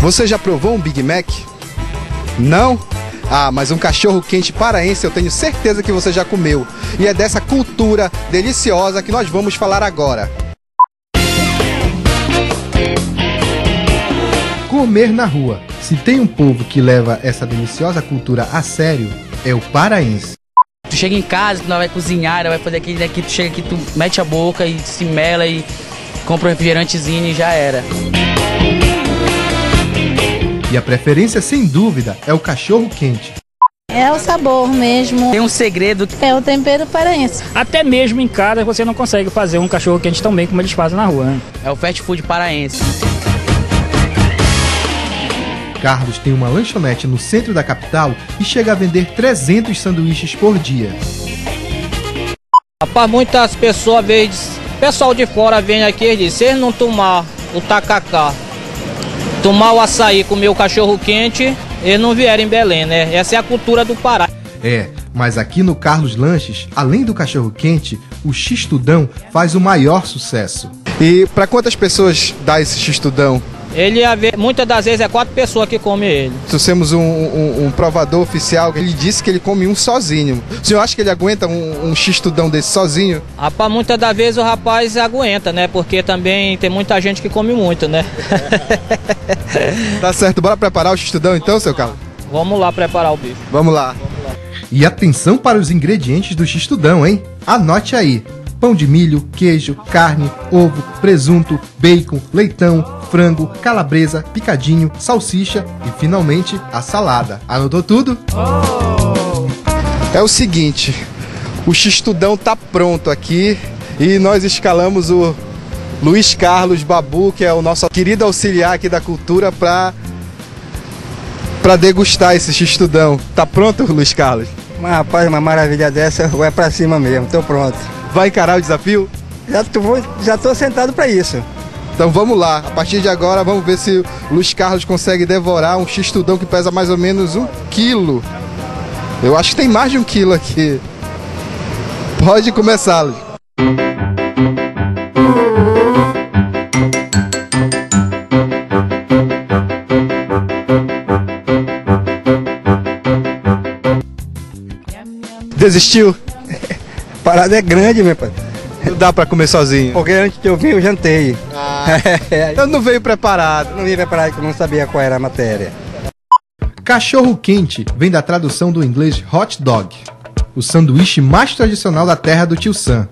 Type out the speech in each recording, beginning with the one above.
Você já provou um Big Mac? Não? Ah, mas um cachorro-quente paraense eu tenho certeza que você já comeu. E é dessa cultura deliciosa que nós vamos falar agora. Comer na rua. Se tem um povo que leva essa deliciosa cultura a sério, é o paraense. Tu chega em casa, tu não vai cozinhar, vai fazer aquele daqui, tu chega aqui, tu mete a boca e se mela e compra um refrigerantezinho e já era. E a preferência, sem dúvida, é o cachorro-quente. É o sabor mesmo. Tem um segredo. É o tempero paraense. Até mesmo em casa você não consegue fazer um cachorro-quente tão bem como eles fazem na rua, né? É o fast food paraense. Carlos tem uma lanchonete no centro da capital e chega a vender 300 sanduíches por dia. Rapaz, muitas pessoas, pessoal de fora vem aqui e diz, se eles não tomar o tacacá, tomar o açaí, comer o cachorro-quente, eles não vierem em Belém, né? Essa é a cultura do Pará. É, mas aqui no Carlos Lanches, além do cachorro-quente, o X-Tudão faz o maior sucesso. E para quantas pessoas dá esse X-Tudão? Muitas das vezes é 4 pessoas que comem ele. Trouxemos um provador oficial, ele disse que ele come um sozinho. O senhor acha que ele aguenta um X-Tudão desse sozinho? Rapaz, muitas das vezes o rapaz aguenta, né? Porque também tem muita gente que come muito, né? Tá certo, bora preparar o X-Tudão então, seu Carlos? Vamos lá preparar o bicho. Vamos lá. E atenção para os ingredientes do X-Tudão, hein? Anote aí. Pão de milho, queijo, carne, ovo, presunto, bacon, leitão, frango, calabresa, picadinho, salsicha e, finalmente, a salada. Anotou tudo? É o seguinte, o X-Tudão tá pronto aqui e nós escalamos o Luiz Carlos Babu, que é o nosso querido auxiliar aqui da cultura, para degustar esse X-Tudão. Tá pronto, Luiz Carlos? Mas, rapaz, uma maravilha dessa, vai pra cima mesmo, tô pronto. Vai encarar o desafio? Já tô sentado para isso. Então vamos lá, a partir de agora vamos ver se o Luiz Carlos consegue devorar um X-Tudão que pesa mais ou menos 1 quilo. Eu acho que tem mais de 1 quilo aqui. Pode começar, Luiz. Desistiu? A parada é grande, meu pai. Não dá pra comer sozinho. Porque antes de eu vir, eu jantei. Então não veio preparado. Não vim preparado, porque eu não sabia qual era a matéria. Cachorro-quente vem da tradução do inglês hot dog, o sanduíche mais tradicional da terra do Tio Sam,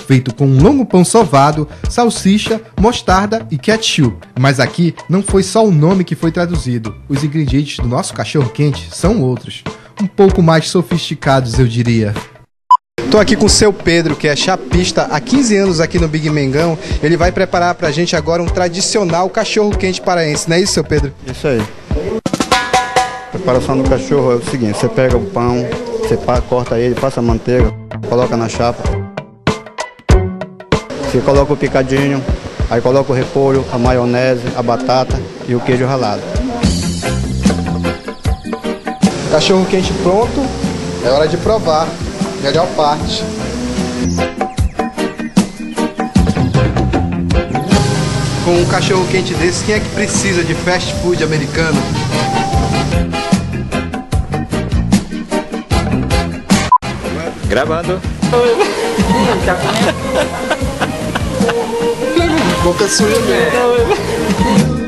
feito com um longo pão sovado, salsicha, mostarda e ketchup. Mas aqui não foi só o nome que foi traduzido. Os ingredientes do nosso cachorro-quente são outros, um pouco mais sofisticados, eu diria. Tô aqui com o seu Pedro, que é chapista há 15 anos aqui no Big Mengão. Ele vai preparar pra gente agora um tradicional cachorro-quente paraense, não é isso, seu Pedro? Isso aí. A preparação do cachorro é o seguinte, você pega o pão, você corta ele, passa a manteiga, coloca na chapa. Você coloca o picadinho, aí coloca o repolho, a maionese, a batata e o queijo ralado. Cachorro-quente pronto, é hora de provar. Melhor parte. Com um cachorro quente desse, quem é que precisa de fast food americano? Gravando. Boca suja mesmo.